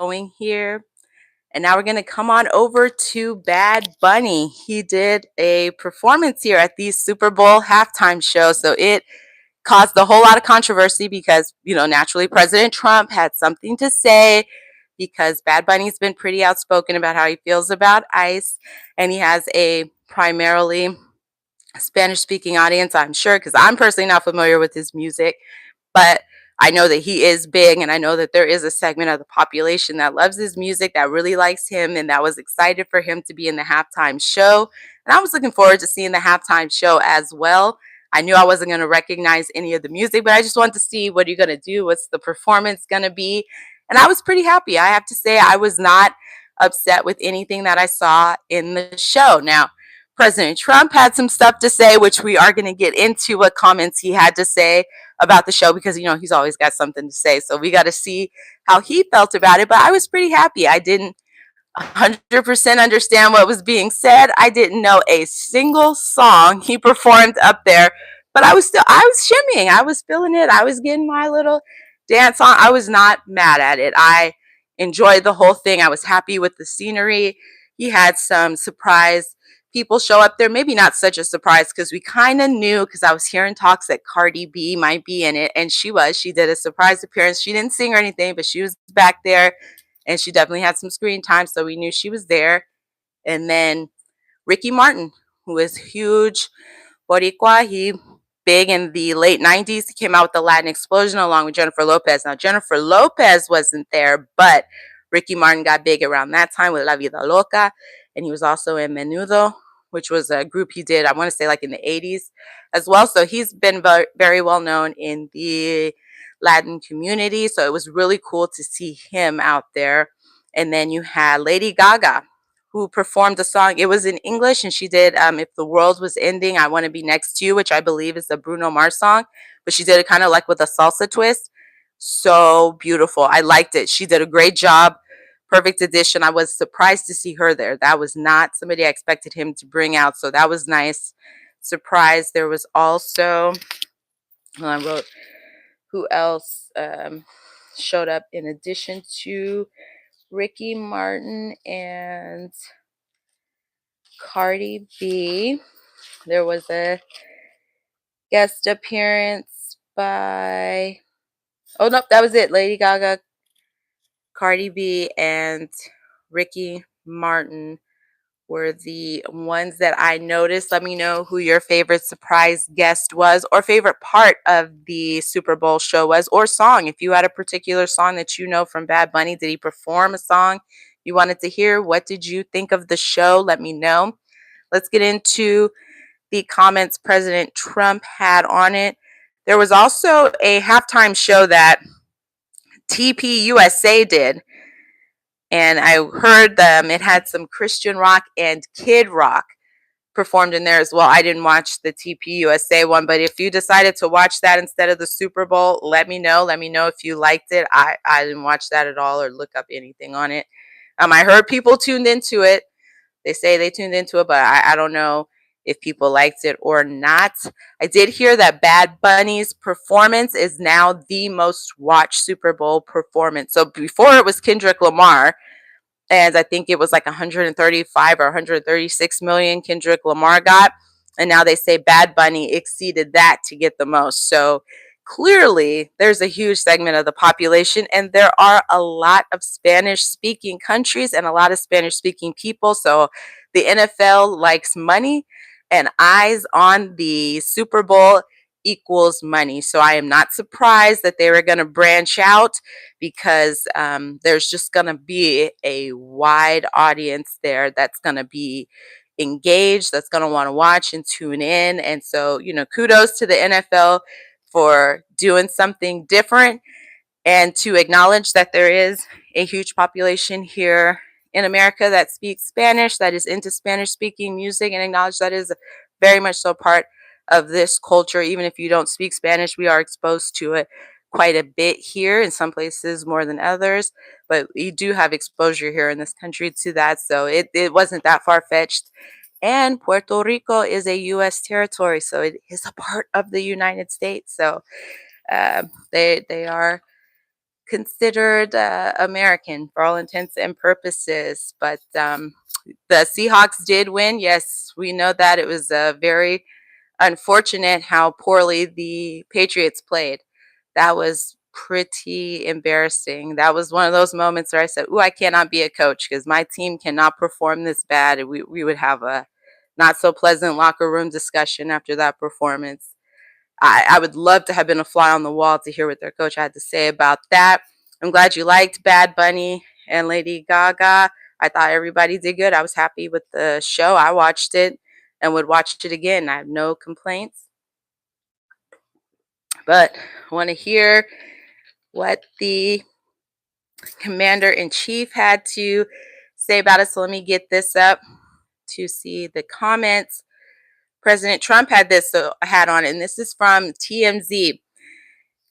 going here. And now we're going to come on over to Bad Bunny. He did a performance here at the Super Bowl halftime show. So it caused a whole lot of controversy because, naturally President Trump had something to say because Bad Bunny's been pretty outspoken about how he feels about ICE. And he has a primarily Spanish speaking audience, I'm sure, because I'm personally not familiar with his music. But I know that he is big, and I know that there is a segment of the population that loves his music, that really likes him, and that was excited for him to be in the halftime show. And I was looking forward to seeing the halftime show as well. I knew I wasn't going to recognize any of the music, but I just wanted to see what you're going to do. What's the performance going to be? And I was pretty happy. I have to say, I was not upset with anything that I saw in the show. Now, President Trump had some stuff to say, which we are going to get into what comments he had to say about the show because, he's always got something to say. So we got to see how he felt about it. But I was pretty happy. I didn't 100% understand what was being said. I didn't know a single song he performed up there, but I was shimmying. I was feeling it. I was getting my little dance on. I was not mad at it. I enjoyed the whole thing. I was happy with the scenery. He had some surprise people show up there. Maybe not such a surprise because we kind of knew because I was hearing talks that Cardi B might be in it, and she was. She did a surprise appearance. She didn't sing or anything, but she was back there, and she definitely had some screen time, so we knew she was there. And then Ricky Martin, who is huge Boricua. He big in the late 90s. He came out with the Latin Explosion along with Jennifer Lopez. Now, Jennifer Lopez wasn't there, but Ricky Martin got big around that time with La Vida Loca, and he was also in Menudo, which was a group he did, I want to say, like in the 80s as well. So he's been very well known in the Latin community. So it was really cool to see him out there. And then you had Lady Gaga, who performed a song. It was in English, and she did If the World Was Ending, I Want to Be Next to You, which I believe is the Bruno Mars song. But she did it kind of like with a salsa twist. So beautiful. I liked it. She did a great job. Perfect addition. I was surprised to see her there. That was not somebody I expected him to bring out. So that was nice. Surprise. There was also, I wrote, who else showed up in addition to Ricky Martin and Cardi B. There was a guest appearance by, oh, nope, that was it. Lady Gaga, Cardi B, and Ricky Martin were the ones that I noticed. Let me know who your favorite surprise guest was, or favorite part of the Super Bowl show was, or song. If you had a particular song that you know from Bad Bunny, did he perform a song you wanted to hear? What did you think of the show? Let me know. Let's get into the comments President Trump had on it. There was also a halftime show that TPUSA did, and I heard them. It had some Christian rock and Kid Rock performed in there as well. I didn't watch the TPUSA one, but if you decided to watch that instead of the Super Bowl, let me know. Let me know if you liked it. I didn't watch that at all or look up anything on it. I heard people tuned into it. They say they tuned into it, but I don't know if people liked it or not. I did hear that Bad Bunny's performance is now the most watched Super Bowl performance. So before it was Kendrick Lamar, and I think it was like 135 or 136 million Kendrick Lamar got. And now they say Bad Bunny exceeded that to get the most. So clearly there's a huge segment of the population, and there are a lot of Spanish speaking countries and a lot of Spanish speaking people. So the NFL likes money, and eyes on the Super Bowl equals money. So I am not surprised that they were going to branch out because there's just going to be a wide audience there that's going to be engaged, that's going to want to watch and tune in. And so, kudos to the NFL for doing something different and to acknowledge that there is a huge population here in America that speaks Spanish, that is into Spanish speaking music, and acknowledge that is very much so part of this culture. Even if you don't speak Spanish, we are exposed to it quite a bit here, in some places more than others, but we do have exposure here in this country to that. So it wasn't that far-fetched. And Puerto Rico is a U.S. territory, so it is a part of the United States. So they are considered American for all intents and purposes. But the Seahawks did win. Yes, we know that. It was very unfortunate how poorly the Patriots played. That was pretty embarrassing. That was one of those moments where I said, "Ooh, I cannot be a coach because my team cannot perform this bad." We would have a not so pleasant locker room discussion after that performance. I would love to have been a fly on the wall to hear what their coach had to say about that. I'm glad you liked Bad Bunny and Lady Gaga. I thought everybody did good. I was happy with the show. I watched it and would watch it again. I have no complaints. But I want to hear what the commander in chief had to say about it. So let me get this up to see the comments. President Trump had this hat on, and this is from TMZ.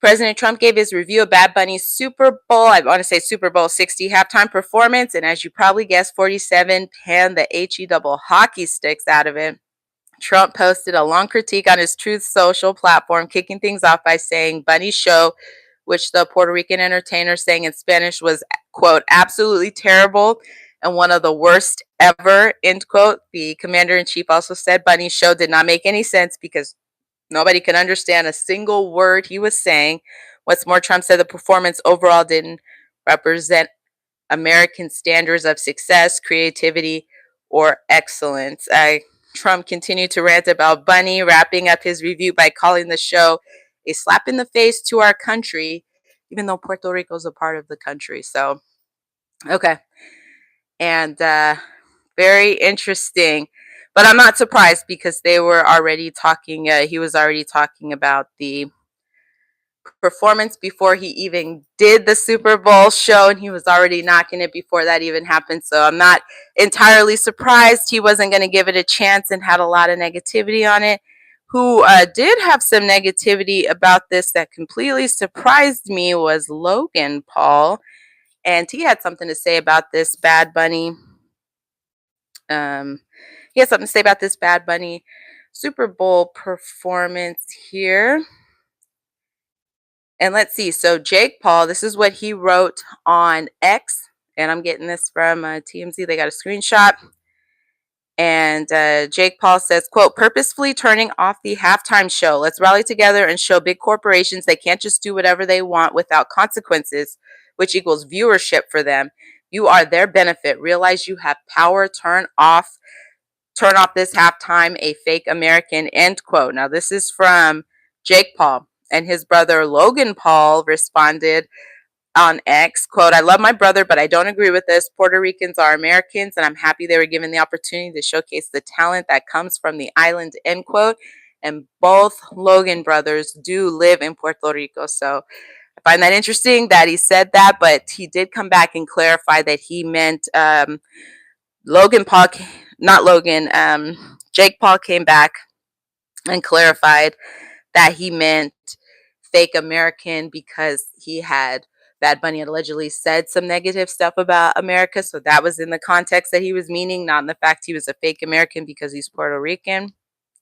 President Trump gave his review of Bad Bunny's Super Bowl, I want to say Super Bowl 60 halftime performance, and as you probably guessed, 47 panned the HE double hockey sticks out of it. Trump posted a long critique on his Truth Social platform, kicking things off by saying Bunny's show, which the Puerto Rican entertainer sang in Spanish, was, quote, absolutely terrible and one of the worst ever, end quote. The commander-in-chief also said Bunny's show did not make any sense because nobody could understand a single word he was saying. What's more, Trump said the performance overall didn't represent American standards of success, creativity, or excellence. Trump continued to rant about Bunny, wrapping up his review by calling the show a slap in the face to our country, even though Puerto Rico is a part of the country. So, okay. And very interesting. But I'm not surprised because they were already talking, he was already talking about the performance before he even did the Super Bowl show, and he was already knocking it before that even happened. So I'm not entirely surprised he wasn't going to give it a chance and had a lot of negativity on it. Who did have some negativity about this that completely surprised me was Logan Paul, and he had something to say about this Bad Bunny. He had something to say about this Bad Bunny Super Bowl performance here. And let's see. So Jake Paul, this is what he wrote on X, and I'm getting this from TMZ. They got a screenshot. And Jake Paul says, quote, purposefully turning off the halftime show. Let's rally together and show big corporations they can't just do whatever they want without consequences, which equals viewership for them. You are their benefit. Realize you have power. Turn off this halftime, a fake American, end quote. Now, this is from Jake Paul. And his brother Logan Paul responded on X, quote, I love my brother, but I don't agree with this. Puerto Ricans are Americans, and I'm happy they were given the opportunity to showcase the talent that comes from the island, end quote. And both Logan brothers do live in Puerto Rico. So I find that interesting that he said that, but he did come back and clarify that he meant Logan Paul, not Logan, Jake Paul came back and clarified that he meant fake American because he had Bad Bunny had allegedly said some negative stuff about America. So that was in the context that he was meaning, not in the fact he was a fake American because he's Puerto Rican.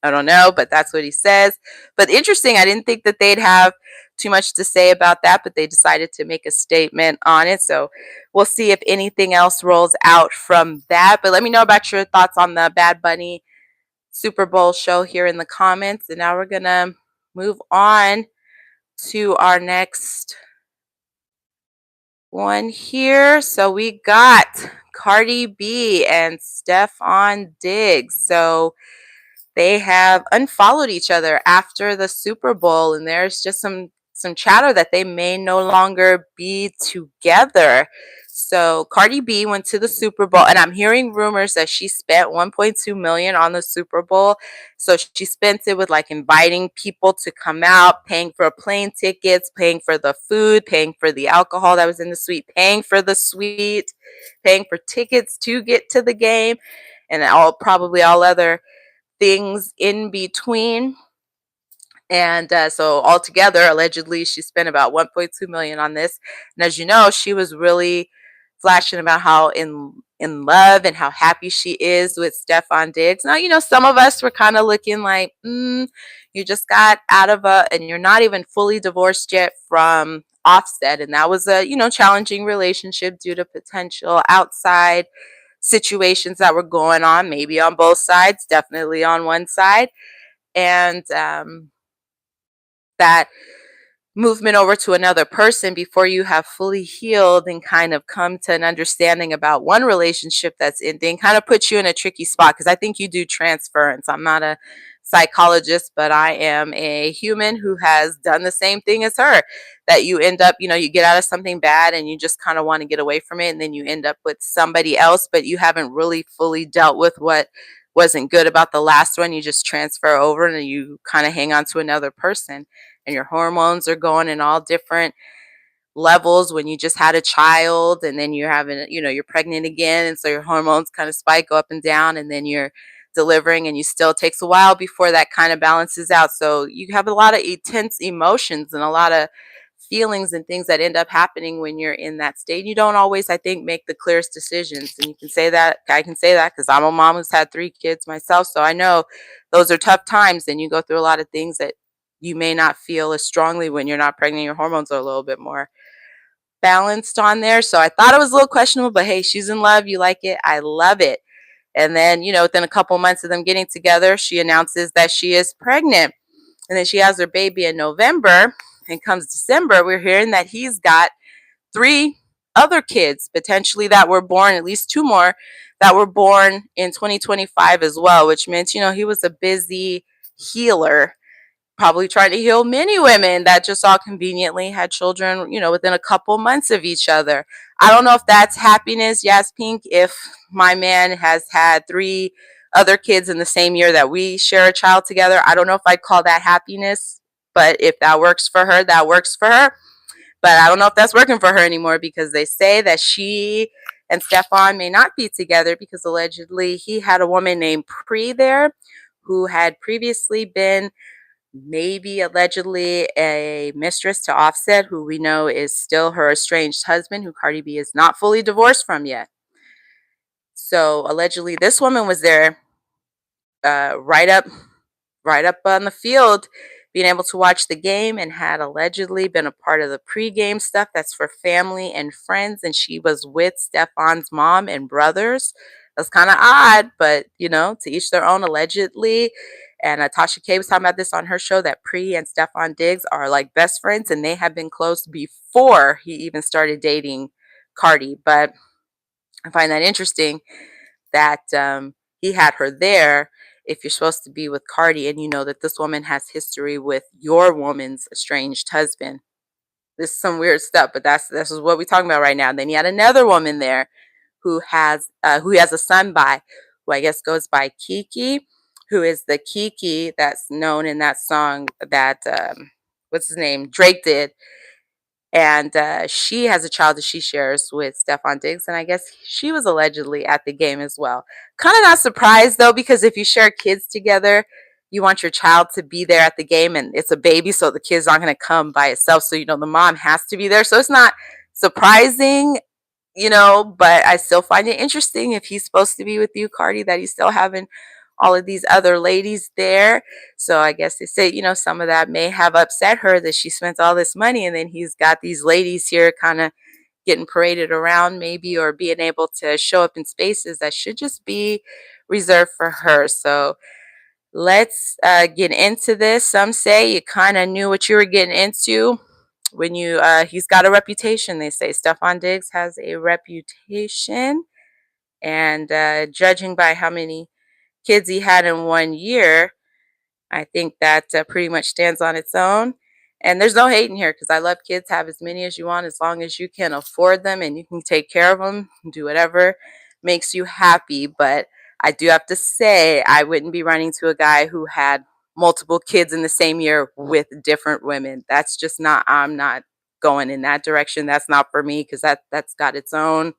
I don't know, but that's what he says. But interesting, I didn't think that they'd have too much to say about that, but they decided to make a statement on it. So we'll see if anything else rolls out from that. But let me know about your thoughts on the Bad Bunny Super Bowl show here in the comments. And now we're going to move on to our next one here. So we got Cardi B and Stefon Diggs. So they have unfollowed each other after the Super Bowl, and there's just some chatter that they may no longer be together. So Cardi B went to the Super Bowl, and I'm hearing rumors that she spent 1.2 million on the Super Bowl. So she spent it with like inviting people to come out, paying for plane tickets, paying for the food, paying for the alcohol that was in the suite, paying for the suite, paying for tickets to get to the game, and probably all other things in between. And so altogether, allegedly, she spent about 1.2 million on this. And as you know, she was really flashing about how in in love and how happy she is with Stefon Diggs. Now, some of us were kind of looking like, you just got out of and you're not even fully divorced yet from Offset. And that was a, challenging relationship due to potential outside situations that were going on, maybe on both sides, definitely on one side. And that movement over to another person before you have fully healed and kind of come to an understanding about one relationship that's ending kind of puts you in a tricky spot, because I think you do transference. I'm not a psychologist, but I am a human who has done the same thing as her, that you end up, you get out of something bad and you just kind of want to get away from it, and then you end up with somebody else, but you haven't really fully dealt with what wasn't good about the last one. You just transfer over and you kind of hang on to another person, and your hormones are going in all different levels when you just had a child, and then you're having, you're pregnant again, and so your hormones kind of spike, go up and down, and then you're delivering, and you still takes a while before that kind of balances out. So you have a lot of intense emotions and a lot of feelings and things that end up happening when you're in that state. You don't always, I think, make the clearest decisions. And you can say that, I can say that because I'm a mom who's had 3 kids myself. So I know those are tough times, and you go through a lot of things that you may not feel as strongly when you're not pregnant. Your hormones are a little bit more balanced on there. So I thought it was a little questionable, but hey, she's in love. You like it. I love it. And then, within a couple months of them getting together, she announces that she is pregnant. And then she has her baby in November. And comes December, we're hearing that he's got 3 other kids potentially that were born, at least 2 more that were born in 2025 as well, which meant, he was a busy healer, probably tried to heal many women that just all conveniently had children, within a couple months of each other. I don't know if that's happiness. Yes, Pink, if my man has had 3 other kids in the same year that we share a child together, I don't know if I'd call that happiness. But if that works for her, that works for her. But I don't know if that's working for her anymore, because they say that she and Stefon may not be together because allegedly he had a woman named Pre there who had previously been, maybe allegedly, a mistress to Offset, who we know is still her estranged husband, who Cardi B is not fully divorced from yet. So allegedly this woman was there, right up on the field, being able to watch the game, and had allegedly been a part of the pregame stuff that's for family and friends. And she was with Stefon's mom and brothers. That's kind of odd, but to each their own, allegedly. And Tasha K was talking about this on her show, that Pre and Stefon Diggs are like best friends, and they have been close before he even started dating Cardi. But I find that interesting that he had her there if you're supposed to be with Cardi, and you know that this woman has history with your woman's estranged husband. This is some weird stuff, but this is what we're talking about right now. And then you had another woman there who has a son by, who I guess goes by Kiki, who is the Kiki that's known in that song that what's his name, Drake did. And she has a child that she shares with Stefon Diggs, and I guess she was allegedly at the game as well. Kind of not surprised though, because if you share kids together, you want your child to be there at the game, and it's a baby, so the kid's not going to come by itself. So the mom has to be there. So it's not surprising, but I still find it interesting, if he's supposed to be with you, Cardi, that he's still having all of these other ladies there. So I guess they say, some of that may have upset her, that she spent all this money and then he's got these ladies here kind of getting paraded around, maybe, or being able to show up in spaces that should just be reserved for her. So let's get into this. Some say you kind of knew what you were getting into when he's got a reputation. They say Stefon Diggs has a reputation, and judging by how many kids he had in 1 year, I think that pretty much stands on its own. And there's no hating here, because I love kids. Have as many as you want, as long as you can afford them and you can take care of them. Do whatever makes you happy. But I do have to say, I wouldn't be running to a guy who had multiple kids in the same year with different women. That's just not, I'm not going in that direction. That's not for me, because that's got its own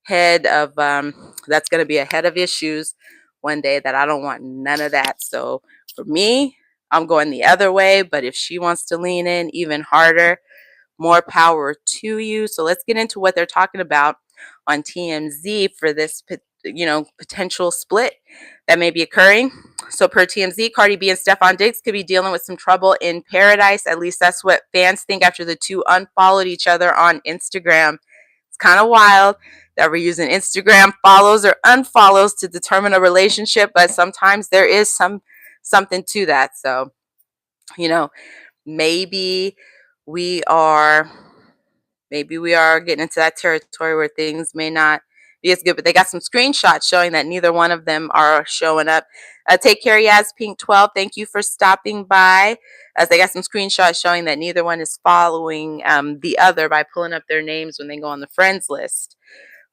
head of that's going to be a head of issues one day, that I don't want none of that. So for me, I'm going the other way. But if she wants to lean in even harder, more power to you. So let's get into what they're talking about. on TMZ for this, potential split that may be occurring. So per TMZ, Cardi B and Stefon Diggs could be dealing with some trouble in paradise. At least that's what fans think after the two unfollowed each other on Instagram. It's kind of wild that we're using Instagram follows or unfollows to determine a relationship, but sometimes there is something to that. So, you know, maybe we are getting into that territory where things may not be as good, but they got some screenshots showing that neither one of them are showing up. Take care, Yaz Pink 12. Thank you for stopping by. As they got some screenshots showing that neither one is following the other by pulling up their names when they go on the friends list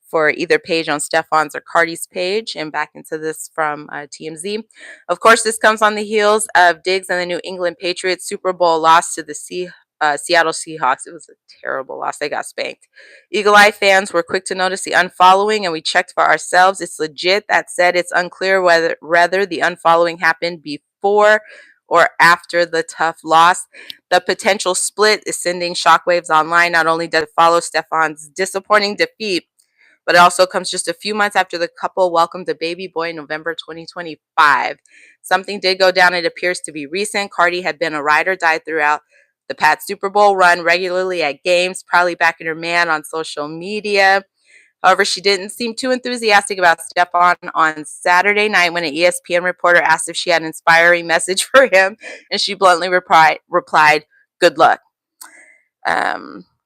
for either page on Stefon's or Cardi's page. And back into this from TMZ. Of course, this comes on the heels of Diggs and the New England Patriots Super Bowl loss to the Seattle Seahawks. It was a terrible loss. They got spanked. Eagle Eye fans were quick to notice the unfollowing, and we checked for ourselves. It's legit. That said, it's unclear whether the unfollowing happened before or after the tough loss. The potential split is sending shockwaves online. Not only does it follow Stefon's disappointing defeat, but it also comes just a few months after the couple welcomed a baby boy in November 2025. Something did go down. It appears to be recent. Cardi had been a ride or die throughout the Pats Super Bowl run, regularly at games, probably backing her man on social media. However, she didn't seem too enthusiastic about Stefon on Saturday night when an ESPN reporter asked if she had an inspiring message for him, and she bluntly replied, "Good luck."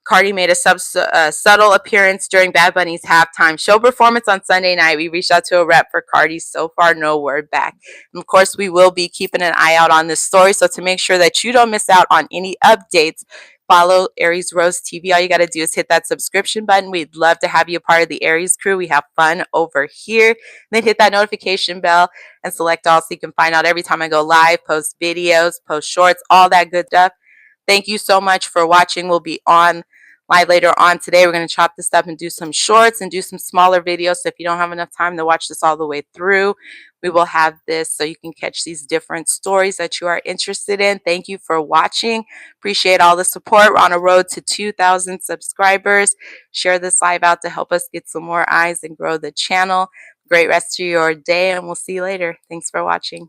Cardi made a subtle appearance during Bad Bunny's halftime show performance on Sunday night. We reached out to a rep for Cardi. So far, no word back. And of course, we will be keeping an eye out on this story. So to make sure that you don't miss out on any updates, follow Aries Rose TV. All you got to do is hit that subscription button. We'd love to have you a part of the Aries crew. We have fun over here. And then hit that notification bell and select all so you can find out every time I go live, post videos, post shorts, all that good stuff. Thank you so much for watching. We'll be on live later on today. We're going to chop this up and do some shorts and do some smaller videos. So if you don't have enough time to watch this all the way through, we will have this so you can catch these different stories that you are interested in. Thank you for watching. Appreciate all the support. We're on a road to 2,000 subscribers. Share this live out to help us get some more eyes and grow the channel. Great rest of your day, and we'll see you later. Thanks for watching.